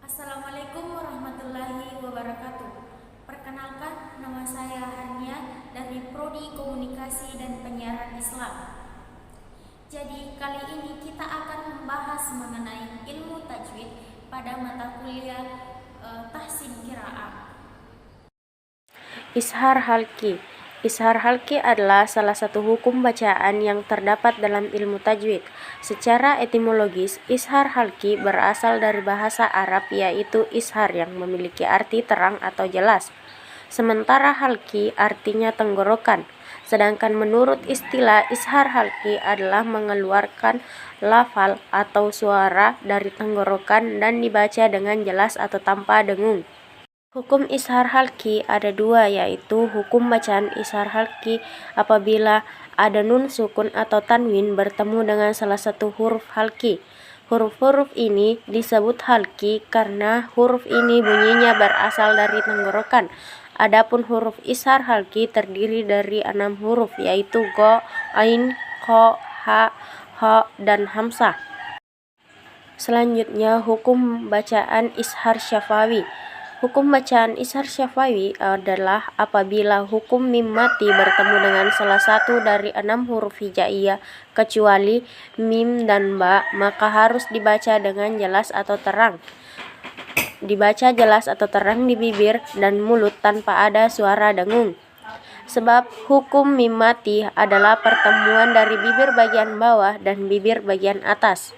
Assalamualaikum warahmatullahi wabarakatuh. Perkenalkan, nama saya Hania dari Prodi Komunikasi dan Penyiaran Islam. Jadi kali ini kita akan membahas mengenai ilmu tajwid pada mata kuliah Tahsin Qiraah. Ishar halqi. Ishar halqi adalah salah satu hukum bacaan yang terdapat dalam ilmu tajwid. Secara etimologis, ishar halqi berasal dari bahasa Arab yaitu ishar yang memiliki arti terang atau jelas. Sementara halqi artinya tenggorokan. Sedangkan menurut istilah ishar halqi adalah mengeluarkan lafal atau suara dari tenggorokan dan dibaca dengan jelas atau tanpa dengung. Hukum ishar halqi ada dua, yaitu hukum bacaan ishar halqi apabila ada nun sukun atau tanwin bertemu dengan salah satu huruf halqi. Huruf-huruf ini disebut halqi karena huruf ini bunyinya berasal dari tenggorokan. Adapun huruf ishar halqi terdiri dari 6 huruf, yaitu go, ain, kho, ha, ho, dan hamzah. Selanjutnya, hukum bacaan ishar syafawi. Hukum bacaan ishar syafawi adalah apabila hukum mim mati bertemu dengan salah satu dari 6 huruf hijaiyah kecuali mim dan ba, maka harus dibaca dengan jelas atau terang. Dibaca jelas atau terang di bibir dan mulut tanpa ada suara dengung. Sebab hukum mim mati adalah pertemuan dari bibir bagian bawah dan bibir bagian atas.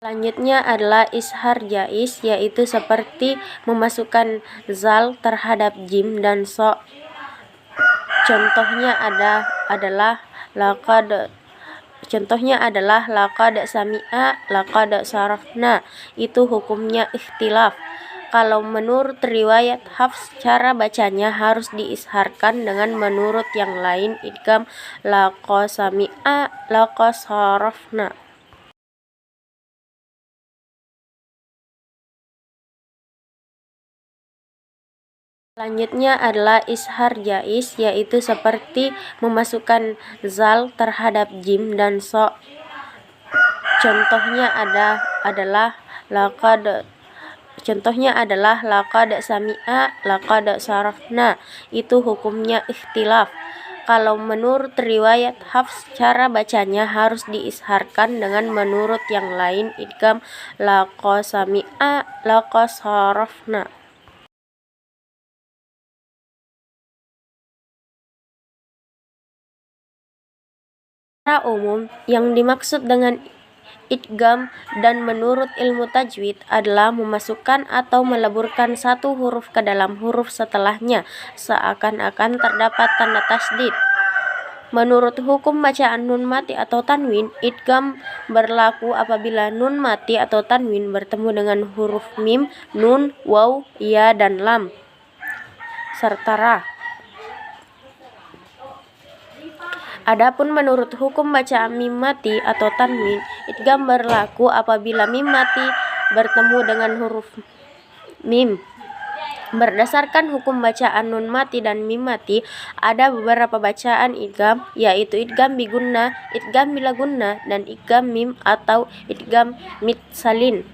Selanjutnya adalah ishar jaiz, yaitu seperti memasukkan zal terhadap jim dan so. Contohnya adalah laqad sami'a, laqad sarafna. Itu hukumnya ikhtilaf. Kalau menurut riwayat Hafs, cara bacanya harus diisharkan dengan menurut yang lain idgham laqad sami'a, laqad sarafna. Selanjutnya adalah ishar jaiz, yaitu seperti memasukkan zal terhadap jim dan so. Contohnya adalah laqad sami'a, laqad sarafna. Itu hukumnya ikhtilaf. Kalau menurut riwayat Hafs, cara bacanya harus diisharkan dengan menurut yang lain idgham laqad sami'a, laqad sarafna. Secara umum, yang dimaksud dengan idgham dan menurut ilmu tajwid adalah memasukkan atau meleburkan satu huruf ke dalam huruf setelahnya, seakan-akan terdapat tanda tasdid. Menurut hukum bacaan nun mati atau tanwin, idgham berlaku apabila nun mati atau tanwin bertemu dengan huruf mim, nun, waw, ya, dan lam, serta ra. Adapun menurut hukum bacaan mim mati atau tanwin, idgham berlaku apabila mim mati bertemu dengan huruf mim. Berdasarkan hukum bacaan nun mati dan mim mati, ada beberapa bacaan idgham, yaitu idgham bi gunnah, idgham bila gunnah, dan idgham mim atau idgham mitsalin.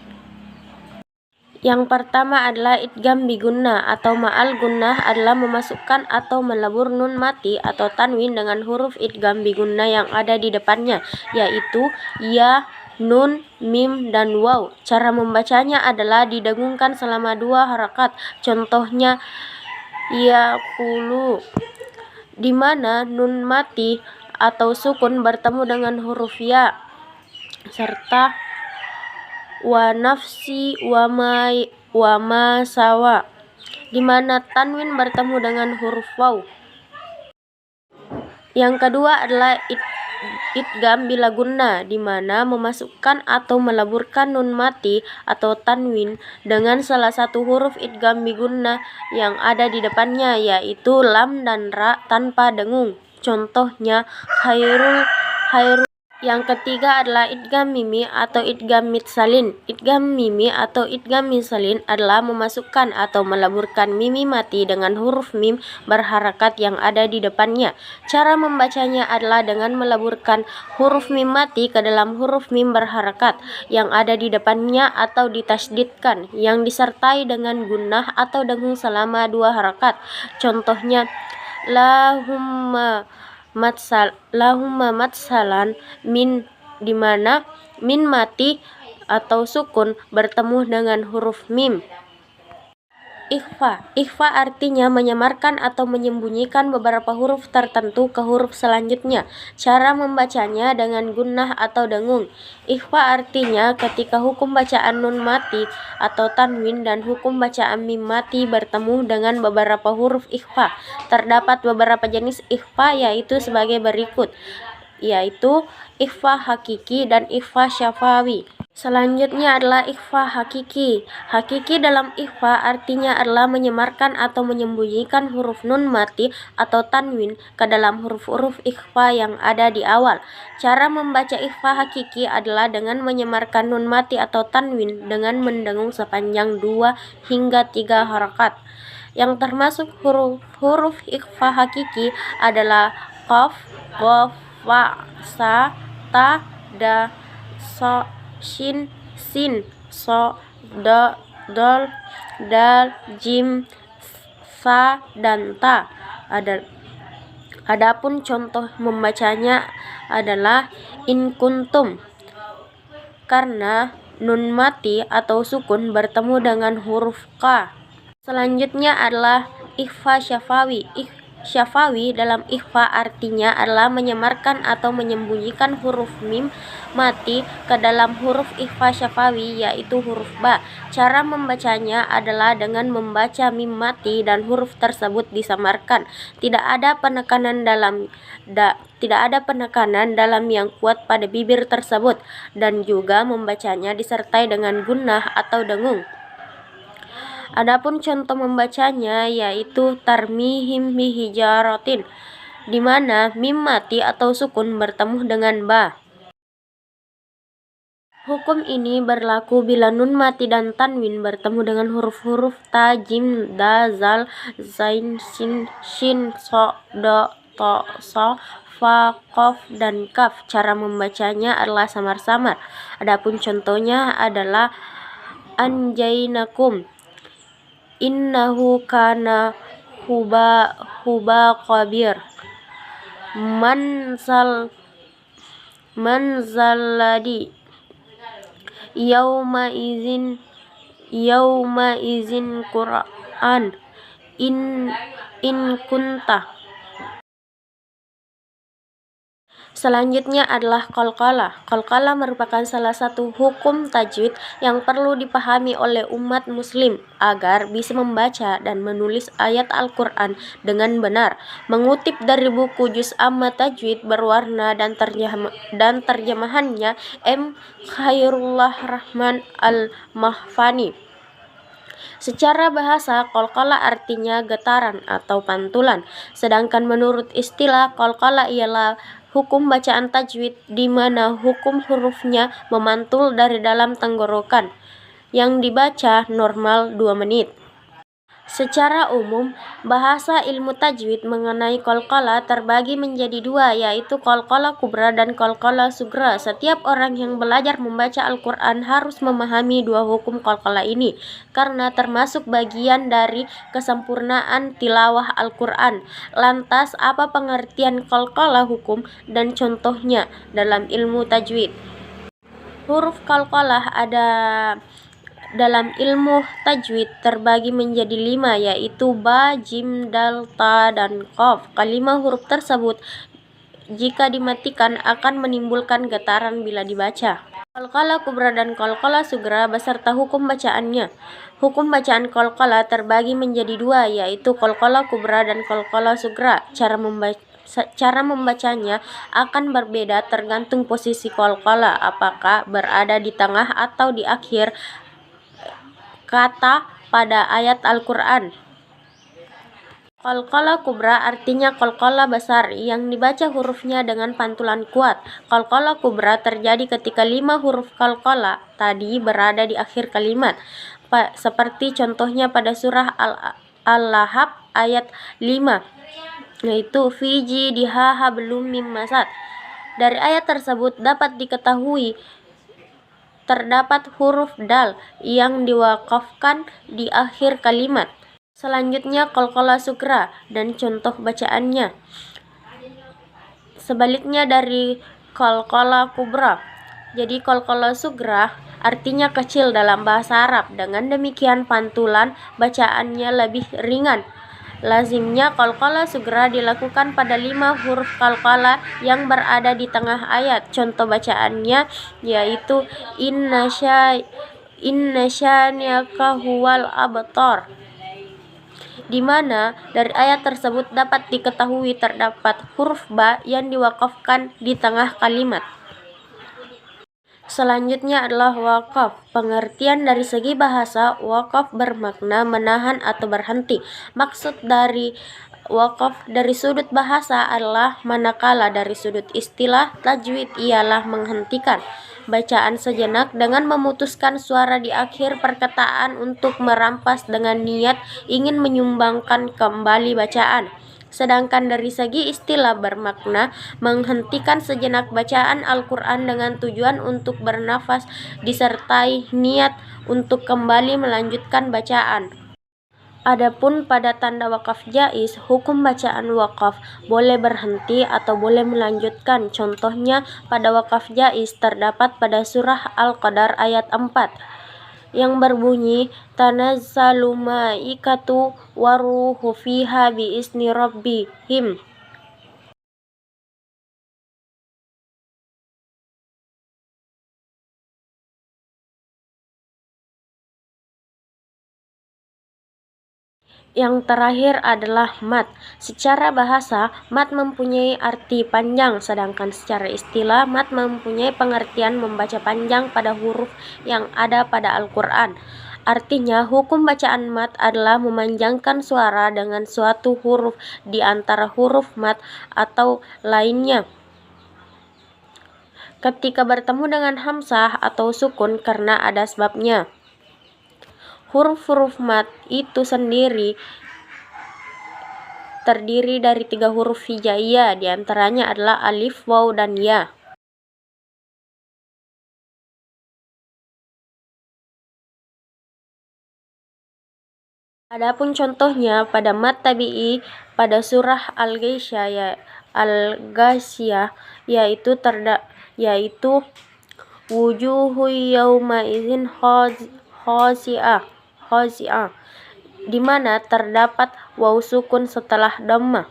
Yang pertama adalah idgham bi gunnah atau ma'al gunnah, adalah memasukkan atau melebur nun mati atau tanwin dengan huruf idgham bi gunnah yang ada di depannya, yaitu ya, nun, mim, dan waw. Cara membacanya adalah didengungkan selama 2 harakat. Contohnya yaqulu, di mana nun mati atau sukun bertemu dengan huruf ya, serta wa nafsi wa ma sawa, di mana tanwin bertemu dengan huruf waw. Yang kedua adalah idgham bila gunnah, di mana memasukkan atau meleburkan nun mati atau tanwin dengan salah satu huruf idgham bi gunnah yang ada di depannya, yaitu lam dan ra tanpa dengung. Contohnya khairul Yang ketiga adalah idgham mimi atau idgham mitsalin. Idgham mimi atau idgham mitsalin adalah memasukkan atau meleburkan mimi mati dengan huruf mim berharakat yang ada di depannya. Cara membacanya adalah dengan meleburkan huruf mim mati ke dalam huruf mim berharakat yang ada di depannya atau ditasdidkan yang disertai dengan gunnah atau dengung selama 2 harakat. Contohnya lahumma matsalan min, di mana min mati atau sukun bertemu dengan huruf mim. Ikhfa artinya menyamarkan atau menyembunyikan beberapa huruf tertentu ke huruf selanjutnya. Cara membacanya dengan gunnah atau dengung. Ikhfa artinya ketika hukum bacaan nun mati atau tanwin dan hukum bacaan mim mati bertemu dengan beberapa huruf ikhfa. Terdapat beberapa jenis ikhfa yaitu sebagai berikut, yaitu ikhfa hakiki dan ikhfa syafawi. Selanjutnya adalah ikhfa hakiki. Hakiki dalam ikhfa artinya adalah menyamarkan atau menyembunyikan huruf nun mati atau tanwin ke dalam huruf-huruf ikhfa yang ada di awal. Cara membaca ikhfa hakiki adalah dengan menyamarkan nun mati atau tanwin dengan mendengung sepanjang 2 hingga 3 harakat. Yang termasuk huruf ikhfa hakiki adalah qaf, qaf, fa, sa, ta, da, so, shin, sin, so, do, dol, dal, jim, sa, dan ta. Adapun contoh membacanya adalah in kuntum, karena nun mati atau sukun bertemu dengan huruf ka. Selanjutnya adalah ikhfa syafawi. Syafawi dalam ikhfa artinya adalah menyamarkan atau menyembunyikan huruf mim mati ke dalam huruf ikhfa syafawi, yaitu huruf ba. Cara membacanya adalah dengan membaca mim mati dan huruf tersebut disamarkan. Tidak ada penekanan dalam yang kuat pada bibir tersebut, dan juga membacanya disertai dengan gunnah atau dengung. Adapun contoh membacanya yaitu tarmihim bihijaratin, di mana mim mati atau sukun bertemu dengan ba. Hukum ini berlaku bila nun mati dan tanwin bertemu dengan huruf-huruf ta, jim, da, zal, zain, sin, shin, so, do, to, so, fa, qaf, dan kaf. Cara membacanya adalah samar-samar. Adapun contohnya adalah anjainakum, innahu kana huba qabir, manzaladi yauma izin Qur'an in kunta. Selanjutnya adalah qalqalah. Qalqalah merupakan salah satu hukum tajwid yang perlu dipahami oleh umat muslim agar bisa membaca dan menulis ayat Al-Quran dengan benar. Mengutip dari buku Juz Amma Tajwid Berwarna dan terjemahannya M. Khairullah Rahman Al-Mahfani. Secara bahasa, qalqalah artinya getaran atau pantulan. Sedangkan menurut istilah, qalqalah ialah hukum bacaan tajwid di mana hukum hurufnya memantul dari dalam tenggorokan yang dibaca normal 2 menit. Secara umum, bahasa ilmu tajwid mengenai qalqalah terbagi menjadi 2, yaitu qalqalah kubra dan qalqalah sugra. Setiap orang yang belajar membaca Al-Quran harus memahami 2 hukum qalqalah ini, karena termasuk bagian dari kesempurnaan tilawah Al-Quran. Lantas, apa pengertian qalqalah hukum dan contohnya dalam ilmu tajwid? Huruf qalqalah dalam ilmu tajwid terbagi menjadi 5, yaitu ba, jim, dal, ta, dan qaf. Kelima huruf tersebut jika dimatikan akan menimbulkan getaran bila dibaca. Qalqalah kubra dan qalqalah sugra beserta hukum bacaannya. Hukum bacaan qalqalah terbagi menjadi 2, yaitu qalqalah kubra dan qalqalah sugra. Cara membacanya akan berbeda tergantung posisi qalqalah, apakah berada di tengah atau di akhir kata pada ayat Al-Quran. Qalqalah kubra artinya qalqalah besar yang dibaca hurufnya dengan pantulan kuat. Qalqalah kubra terjadi ketika 5 huruf qalqalah tadi berada di akhir kalimat. Seperti contohnya pada surah Al-Lahab ayat 5, yaitu fi jidha hablum mim masad. Dari ayat tersebut dapat diketahui terdapat huruf dal yang diwakafkan di akhir kalimat. Selanjutnya qalqalah sugra dan contoh bacaannya. Sebaliknya dari qalqalah kubra. Jadi qalqalah sugra artinya kecil dalam bahasa Arab. Dengan demikian pantulan bacaannya lebih ringan. Lazimnya qalqalah sugra dilakukan pada 5 huruf qalqalah yang berada di tengah ayat. Contoh bacaannya yaitu inna syani'aka huwal abtar, di mana dari ayat tersebut dapat diketahui terdapat huruf ba yang diwakafkan di tengah kalimat. Selanjutnya adalah wakaf. Pengertian dari segi bahasa, wakaf bermakna menahan atau berhenti. Maksud dari wakaf dari sudut bahasa adalah manakala dari sudut istilah tajwid ialah menghentikan bacaan sejenak dengan memutuskan suara di akhir perkataan untuk merampas dengan niat ingin menyumbangkan kembali bacaan. Sedangkan dari segi istilah bermakna menghentikan sejenak bacaan Al-Quran dengan tujuan untuk bernafas disertai niat untuk kembali melanjutkan bacaan. Adapun pada tanda wakaf jaiz, hukum bacaan wakaf boleh berhenti atau boleh melanjutkan. Contohnya pada wakaf jaiz terdapat pada surah Al-Qadar ayat 4 yang berbunyi tanazzalu malaikatu waruhu fiha biizni rabbihim. Yang terakhir adalah mat. Secara bahasa, mat mempunyai arti panjang, sedangkan secara istilah, mat mempunyai pengertian membaca panjang pada huruf yang ada pada Al-Quran. Artinya, hukum bacaan mat adalah memanjangkan suara dengan suatu huruf di antara huruf mat atau lainnya ketika bertemu dengan hamzah atau sukun karena ada sebabnya. Huruf-huruf mat itu sendiri terdiri dari 3 huruf hijaiyah, diantaranya adalah alif, waw, dan ya. Adapun contohnya pada mat tabi'i pada surah Al-Ghasyiyah yaitu wujuhu yauma idzin khasi'ah, di mana terdapat waw sukun setelah dhammah.